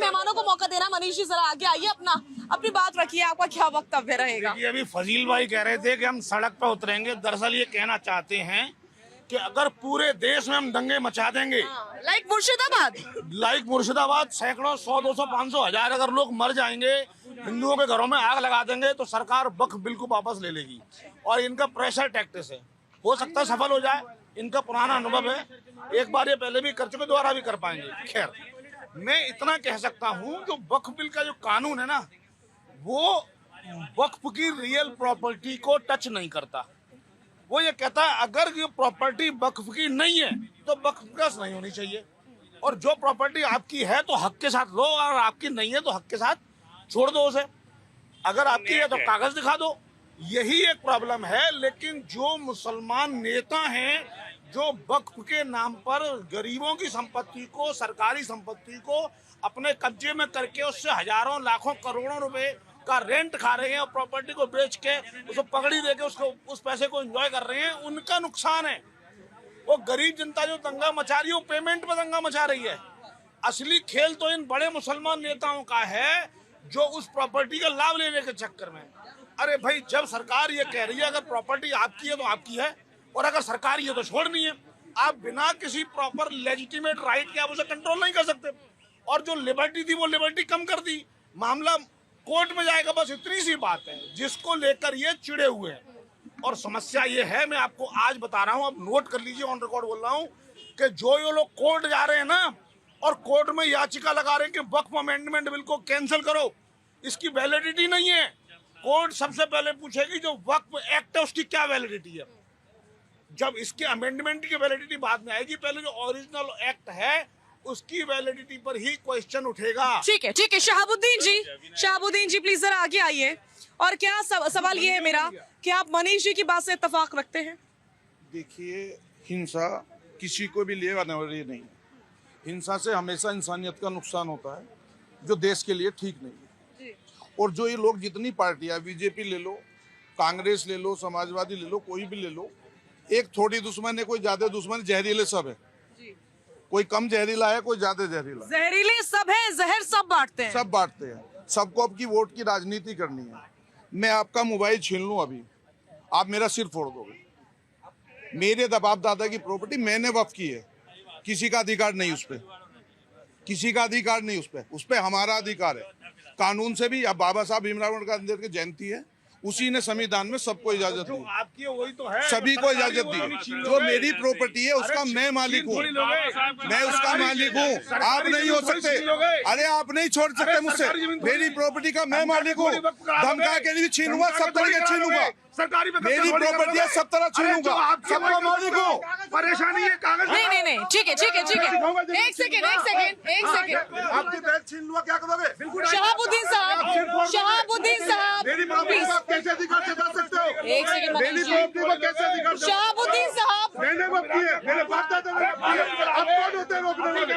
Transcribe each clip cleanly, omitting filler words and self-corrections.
मेहमानों को मौका देना। मनीष जी जरा आगे आइए, अपनी बात रखिए, आपका क्या वक्तव्य रहेगा? ये अभी फजील भाई कह रहे थे कि हम सड़क पर उतरेंगे। दरअसल ये कहना चाहते हैं कि अगर पूरे देश में हम दंगे मचा देंगे, लाइक मुर्शिदाबाद सैकड़ों 100, 200, 500, 1000 अगर लोग मर जाएंगे, हिंदुओं के घरों में आग लगा देंगे, तो सरकार वक्फ बिल को वापस ले लेगी। और इनका प्रेशर टैक्टिस है, हो सकता है सफल हो जाए, इनका पुराना अनुभव है, एक बार ये पहले भी कर चुके, दोबारा भी कर पाएंगे। खैर, मैं इतना कह सकता हूँ कि वक्फ बिल का जो कानून है ना, वो वक्फ की रियल प्रॉपर्टी को टच नहीं करता। वो ये कहता है अगर ये प्रॉपर्टी वक्फ की नहीं है तो वक्फ नहीं होनी चाहिए, और जो प्रॉपर्टी आपकी है तो हक के साथ लो, और आपकी नहीं है तो हक के साथ छोड़ दो उसे। अगर आपकी है तो कागज दिखा दो। यही एक प्रॉब्लम है। लेकिन जो मुसलमान नेता हैं जो वक्फ के नाम पर गरीबों की संपत्ति को, सरकारी संपत्ति को अपने कब्जे में करके उससे हजारों लाखों करोड़ों रुपए का रेंट खा रहे हैं और प्रॉपर्टी को बेच के उसको पगड़ी देके उसको उस पैसे को एंजॉय कर रहे हैं, उनका नुकसान है। वो गरीब जनता जो दंगा मचा रही है, वो पेमेंट पर दंगा मचा रही है। असली खेल तो इन बड़े मुसलमान नेताओं का है जो उस प्रॉपर्टी का लाभ लेने के चक्कर में। अरे भाई, जब सरकार ये कह रही है अगर प्रॉपर्टी आपकी है तो आपकी है, और अगर सरकारी है तो छोड़नी है। आप बिना किसी प्रॉपर लेजिटिमेट राइट के आप उसे कंट्रोल नहीं कर सकते। और जो लिबर्टी थी वो लिबर्टी कम कर दी, मामला कोर्ट में जाएगा, बस इतनी सी बात है, जिसको लेकर ये चिड़े हुए हैं। और समस्या ये है, मैं आपको आज बता रहा हूँ, आप नोट कर लीजिए, ऑन रिकॉर्ड बोल रहा हूँ, कि जो ये लोग कोर्ट जा रहे हैं ना और कोर्ट में याचिका लगा रहे हैं कि वक्फ अमेंडमेंट बिल को कैंसिल करो, इसकी वैलिडिटी नहीं है। कोर्ट सबसे पहले पूछेगी जो वक्फ एक्ट है उसकी क्या वैलिडिटी है। जब इसके अमेंडमेंट की वैलिडिटी बाद में आएगी, पहले जो ओरिजिनल एक्ट है उसकी वैलिडिटी पर ही क्वेश्चन उठेगा। ठीक है। शहाबुद्दीन जी प्लीज जरा आगे आइए। और क्या सवाल ये है मेरा कि आप मनीष जी की बात से इत्तेफाक रखते हैं? देखिए, हिंसा किसी को भी लिए अनिवार्य नहीं है। हिंसा से हमेशा इंसानियत का नुकसान होता है, जो देश के लिए ठीक नहीं है। और जो ये लोग जितनी पार्टियां, बीजेपी ले लो, कांग्रेस ले लो, समाजवादी ले लो, कोई भी ले लो, एक थोड़ी दुश्मन है, कोई ज्यादा दुश्मन, जहरीले सब है। कोई कम जहरीला है, कोई ज्यादा जहरीला। जहरीले सब है, जहर सब बांटते हैं। सब बांटते हैं। सबको आपकी वोट की राजनीति करनी है। मैं आपका मोबाइल छीन लूं अभी, आप मेरा सिर फोड़ दोगे। मेरे बाप दादा की प्रॉपर्टी मैंने वक्फ की है, किसी का अधिकार नहीं उस पर, किसी का अधिकार नहीं उस पर हमारा अधिकार है। कानून से भी, अब बाबा साहब भीमराव अम्बेडकर की जयंती है, उसी ने संविधान में सबको इजाजत दी, आपकी वही तो है, सभी को इजाजत दी। जो मेरी प्रॉपर्टी है उसका मैं मालिक हूँ, मैं उसका मालिक हूँ। आप नहीं हो सकते, अरे आप नहीं छोड़ सकते मुझसे। मेरी प्रॉपर्टी का मैं मालिक हूँ। धमका के लिए छीनूंगा, सब तरह के छीनूंगा। मेरी प्रॉपर्टी है, सब तरह छीनूंगा, सबका मालिक हूँ। परेशानी है कागज। नहीं, ठीक है। एक सेकेंड। आपकी बैग छीन लूंगा, क्या करोगे? शहाबुद्दीन साहब मेरी प्रॉपर्टी को आप कैसे अधिकार से जा सकते हो? एक सेकेंड मेरी प्रॉपर्टी को कैसे अधिकार से? शहाबुद्दीन साहब, मैंने वक्त की है, मेरे बाप दादा ने वक्त की है। आप कौन होते हैं रोकने वाले?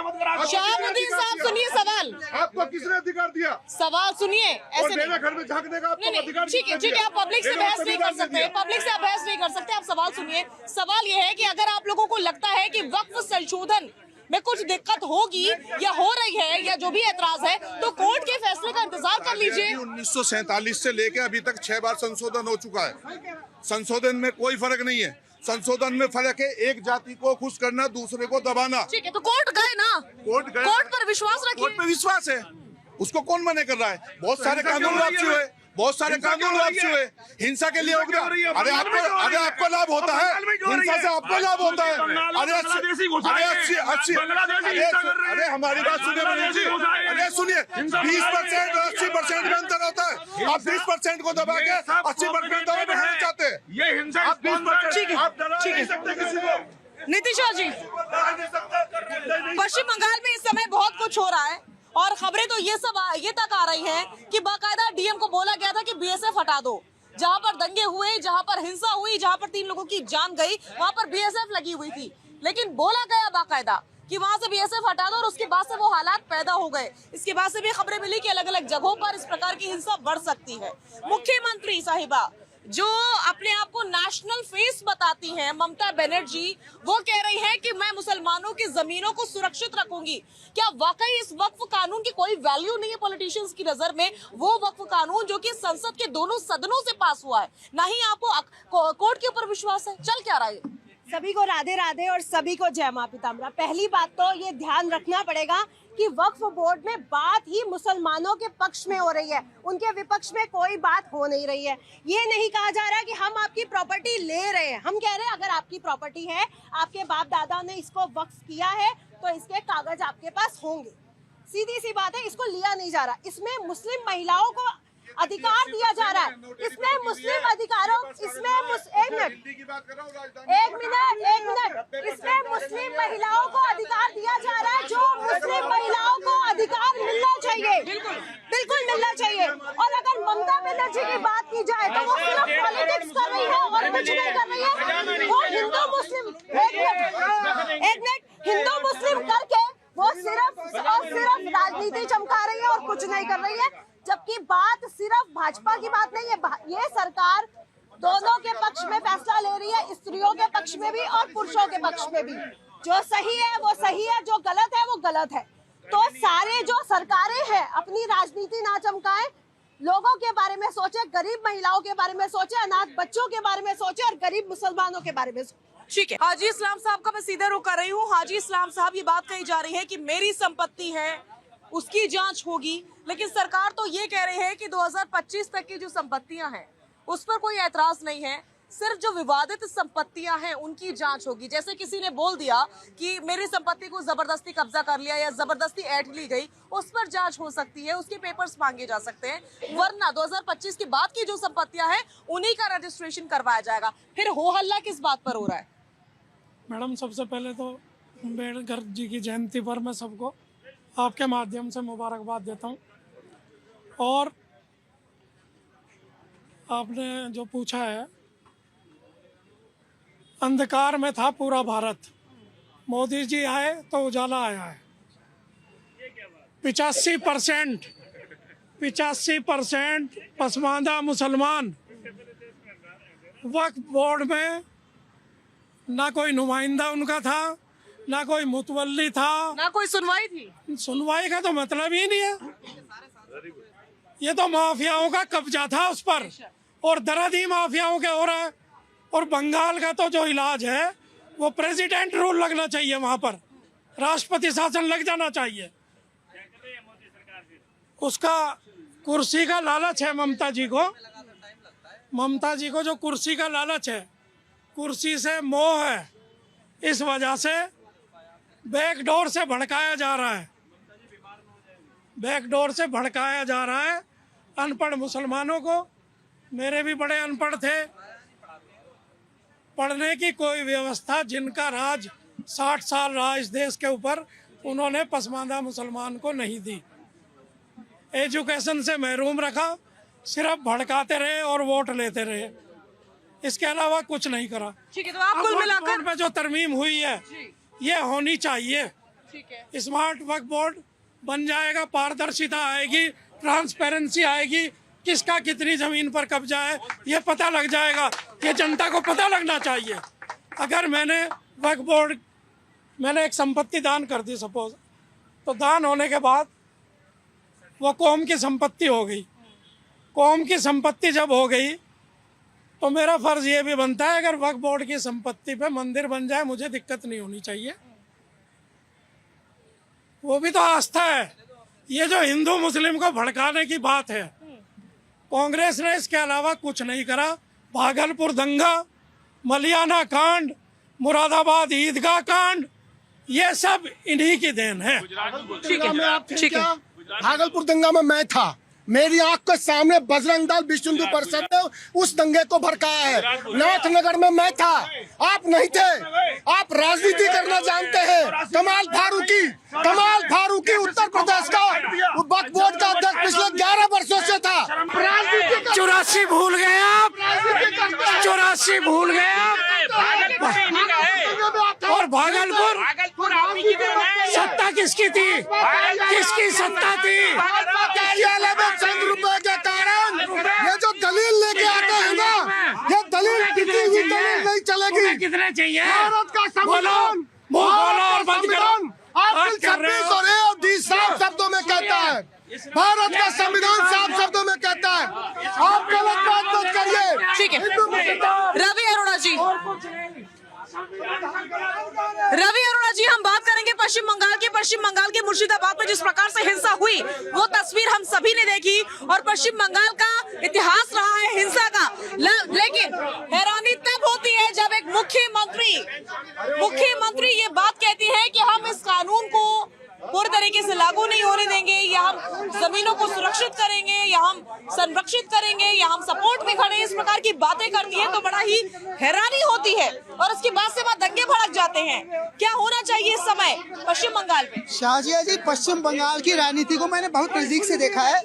शहाबुद्दीन साहब सुनिए सवाल। आपको किसने अधिकार दिया? सवाल सुनिए। और ऐसे मेरे घर में झांकने का आपको अधिकार? ठीक है, आप पब्लिक से बहस नहीं कर सकते, आप सवाल सुनिए। सवाल ये है कि अगर आप लोगों को लगता है कि वक्फ संशोधन में कुछ दिक्कत होगी या हो रही है या जो भी ऐतराज है, तो कोर्ट के फैसले का इंतजार कर लीजिए। 1947 से लेके अभी तक 6 बार संशोधन हो चुका है। संशोधन में कोई फर्क नहीं है। संशोधन में फर्क है एक जाति को खुश करना, दूसरे को दबाना। ठीक है, तो कोर्ट गए ना, कोर्ट पर विश्वास रखिए। कोर्ट पे विश्वास है, उसको कौन मना कर रहा है? बहुत सारे कानून वापसी हुए, बहुत सारे कानून वापसी हुए। हिंसा के लिए अरे आपको लाभ होता है, हिंसा से आपको लाभ होता है। अरे हमारी बात सुनिए मनीष जी, अरे सुनिए, 20% और 80% में अंतर होता है। आप 20% को दबा के 80% दबा बढ़ाना चाहते हैं। ये हिंसा आप 20%, आप डरा नहीं सकते किसी को। नीतीश जी, पश्चिम बंगाल में इस समय बहुत कुछ हो रहा है और खबरें तो ये तक आ रही हैं कि बाकायदा डीएम को बोला गया था कि बीएसएफ हटा दो। जहां पर दंगे हुए, जहां पर हिंसा हुई, जहां पर 3 लोगों की जान गई, वहां पर बीएसएफ लगी हुई थी। लेकिन बोला गया बाकायदा कि वहां से बीएसएफ हटा दो और उसके बाद से वो हालात पैदा हो गए। इसके बाद से भी खबरें मिली कि अलग अलग जगहों पर इस प्रकार की हिंसा बढ़ सकती है। मुख्यमंत्री साहिबा जो अपने आप को नेशनल फेस बताती हैं ममता बनर्जी, वो कह रही है कि मैं मुसलमानों की जमीनों को सुरक्षित रखूंगी। क्या वाकई इस वक्फ कानून की कोई वैल्यू नहीं है पॉलिटिशियंस की नजर में? वो वक्फ कानून जो कि संसद के दोनों सदनों से पास हुआ है, ना ही आपको कोर्ट के ऊपर विश्वास है। चल क्या रहा है? सभी को राधे राधे और सभी को जय मां पिताम्बरा। पहली बात तो ये ध्यान रखना पड़ेगा कि वक्फ बोर्ड में बात ही मुसलमानों के पक्ष में हो रही है, उनके विपक्ष में कोई बात हो नहीं रही है। ये नहीं कहा जा रहा कि हम आपकी प्रॉपर्टी ले रहे हैं। हम कह रहे हैं अगर आपकी प्रॉपर्टी है, आपके बाप दादा ने इसको वक्फ किया है, तो इसके कागज आपके पास होंगे। सीधी सी बात है, इसको लिया नहीं जा रहा। इसमें मुस्लिम महिलाओं को अधिकार दिया जा रहा है, इसमें मुस्लिम अधिकारों, इसमें एक मिनट, इसमें मुस्लिम महिलाओं को अधिकार दिया जा रहा है, जो मुस्लिम महिलाओं को अधिकार मिलना चाहिए, बिल्कुल मिलना चाहिए। और अगर ममता बनर्जी की बात की जाए तो वो सिर्फ पॉलिटिक्स कर रही है और कुछ नहीं कर रही है। वो हिंदू मुस्लिम, एक मिनट, हिंदू मुस्लिम करके वो सिर्फ और सिर्फ राजनीति चमका रही है और कुछ नहीं कर रही है। जबकि बात सिर्फ भाजपा की बात नहीं है, ये सरकार दोनों के पक्ष में फैसला ले रही है, स्त्रियों के पक्ष में भी और पुरुषों के पक्ष में भी। जो सही है वो सही है, जो गलत है वो गलत है। तो सारे जो सरकारें हैं अपनी राजनीति ना चमकाएं, लोगों के बारे में सोचे, गरीब महिलाओं के बारे में सोचे, अनाथ बच्चों के बारे में सोचे और गरीब मुसलमानों के बारे में सोचे। ठीक है, हाजी इस्लाम साहब का मैं सीधा रुख कर रही हूँ। हाजी इस्लाम साहब, ये बात कही जा रही है कि मेरी संपत्ति है उसकी जांच होगी, लेकिन सरकार तो ये कह रही है कि 2025 तक की जो संपत्तियां हैं उस पर कोई ऐतराज नहीं है, सिर्फ जो विवादित संपत्तियां हैं उनकी जांच होगी। जैसे किसी ने बोल दिया कि मेरी संपत्ति को जबरदस्ती कब्जा कर लिया या जबरदस्ती ऐंठ ली गई, उस पर जांच हो सकती है, उसके पेपर्स मांगे जा सकते हैं, वरना 2025 के बाद की जो संपत्तियां हैं उन्हीं का रजिस्ट्रेशन करवाया जाएगा। फिर हो हल्ला किस बात पर हो रहा है? मैडम, सबसे पहले तो अम्बेडकर जी की जयंती पर मैं सबको आपके माध्यम से मुबारकबाद देता हूँ। और आपने जो पूछा है, अंधकार में था पूरा भारत, मोदी जी आए तो उजाला आया है। 85% पसमानदा मुसलमान वक्फ बोर्ड में ना कोई नुमाइंदा उनका था, ना कोई मुतवल्ली था, ना कोई सुनवाई थी। सुनवाई का तो मतलब ही नहीं है। ये तो माफियाओं का कब्जा था उस पर, और दर्द ही माफियाओं के हो रहा है। और बंगाल का तो जो इलाज है वो प्रेसिडेंट रूल लगना चाहिए, वहां पर राष्ट्रपति शासन लग जाना चाहिए। उसका कुर्सी का लालच है ममता जी को। ममता जी को जो कुर्सी का लालच है, कुर्सी से मोह है, इस वजह से बैकडोर से भड़काया जा रहा है, बैकडोर से भड़काया जा रहा है अनपढ़ मुसलमानों को। मेरे भी बड़े अनपढ़ थे, पढ़ने की कोई व्यवस्था, जिनका राज 60 साल रहा इस देश के ऊपर, उन्होंने पसमानदा मुसलमान को नहीं दी। एजुकेशन से महरूम रखा, सिर्फ भड़काते रहे और वोट लेते रहे, इसके अलावा कुछ नहीं करा। ठीक है, तो आप कुल मिलाकर पे जो तरमीम हुई है ये होनी चाहिए। ठीक है, स्मार्ट वक्फ बोर्ड बन जाएगा, पारदर्शिता आएगी, ट्रांसपेरेंसी आएगी, किसका कितनी जमीन पर कब्जा है ये पता लग जाएगा। ये जनता को पता लगना चाहिए। अगर मैंने वक्फ बोर्ड, मैंने एक संपत्ति दान कर दी सपोज, तो दान होने के बाद वो कौम की संपत्ति हो गई। कौम की संपत्ति जब हो गई तो मेरा फर्ज ये भी बनता है, अगर वक्फ बोर्ड की संपत्ति पे मंदिर बन जाए मुझे दिक्कत नहीं होनी चाहिए। वो भी तो आस्था है। ये जो हिंदू मुस्लिम को भड़काने की बात है, कांग्रेस ने इसके अलावा कुछ नहीं करा। भागलपुर दंगा, मलियाना कांड, मुरादाबाद ईदगाह कांड, ये सब इन्हीं की देन है। ठीक है। भागलपुर दंगा में मैं था, मेरी आंख के सामने बजरंग दल विश्व हिंदू परिषद ने उस दंगे को भड़काया है। नाथनगर में मैं था, आप नहीं थे। आप राजनीति करना जानते हैं। कमाल फारूकी उत्तर प्रदेश का वक्फ बोर्ड का अध्यक्ष पिछले 11 वर्षों से था। 84 भूल गए आप, 84 भूल गए आप। और भागलपुर सत्ता किसकी थी? किसकी सत्ता थी? चंद रुपए के कारण ये जो दलील लेके आते हैं ना, खोलो और बंद करो। आर्टिकल 26 और A और D साफ शब्दों में कहता है, भारत का संविधान साफ शब्दों में कहता है, आप गलत बात मत करिए। ठीक है रवि अरोड़ा जी, रवि अरोड़ा जी, हम बात करेंगे पश्चिम बंगाल के मुर्शिदाबाद में जिस प्रकार से हिंसा हुई वो तस्वीर हम सभी ने देखी और पश्चिम बंगाल का इतिहास रहा है हिंसा का। लेकिन हैरानी तब होती है जब एक मुख्यमंत्री ये बात कहती है कि हम इस कानून को पूरी तरीके से लागू नहीं होने देंगे, या हम जमीनों को सुरक्षित करेंगे, या हम संरक्षित करेंगे, या हम सपोर्ट में खड़े, इस प्रकार की बातें करती है तो बड़ा ही हैरानी होती है और उसके बाद से वहाँ दंगे भड़क जाते हैं। क्या होना चाहिए इस समय पश्चिम बंगाल में? शाजिया जी, पश्चिम बंगाल की राजनीति को मैंने बहुत नजदीक से देखा है।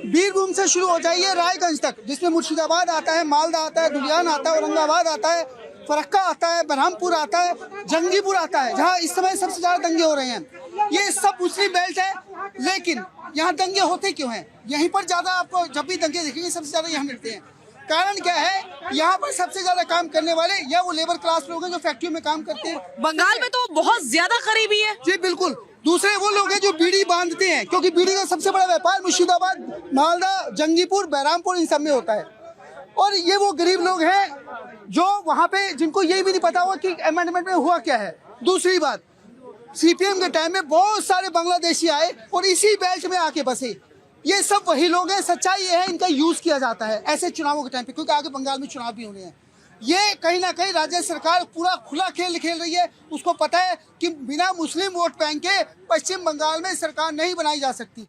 बीरभूम से शुरू हो जाइए रायगंज तक, जिसमें मुर्शिदाबाद आता है, मालदा आता है, धुलियान आता है, औरंगाबाद आता है, फरक्का आता है, बरहमपुर आता है, जंगीपुर आता है, जहाँ इस समय सबसे ज्यादा दंगे हो रहे हैं। ये सब मुस्लिम बेल्ट है, लेकिन यहाँ दंगे होते क्यों हैं? यहीं पर ज्यादा आपको जब भी दंगे देखेंगे सबसे ज्यादा यहाँ मिलते हैं। कारण क्या है? यहाँ पर सबसे ज्यादा काम करने वाले या वो लेबर क्लास लोग हैं जो फैक्ट्रियों में काम करते हैं। बंगाल में तो बहुत ज्यादा करीबी है जी बिल्कुल। दूसरे वो लोग हैं जो बीड़ी बांधते हैं, क्योंकि बीड़ी का सबसे बड़ा व्यापार मुर्शिदाबाद, मालदा, जंगीपुर, बहरामपुर इन सब में होता है। और ये वो गरीब लोग हैं जो वहाँ पे, जिनको ये भी नहीं पता हुआ कि अमेंडमेंट में हुआ क्या है। दूसरी बात, सीपीएम के टाइम में बहुत सारे बांग्लादेशी आए और इसी बेल्ट में आके बसे। ये सब वही लोग हैं। सच्चाई ये है, इनका यूज किया जाता है ऐसे चुनावों के टाइम पे, क्योंकि आगे बंगाल में चुनाव भी होने हैं। ये कहीं ना कहीं राज्य सरकार पूरा खुला खेल खेल रही है। उसको पता है कि बिना मुस्लिम वोट बैंक के पश्चिम बंगाल में सरकार नहीं बनाई जा सकती।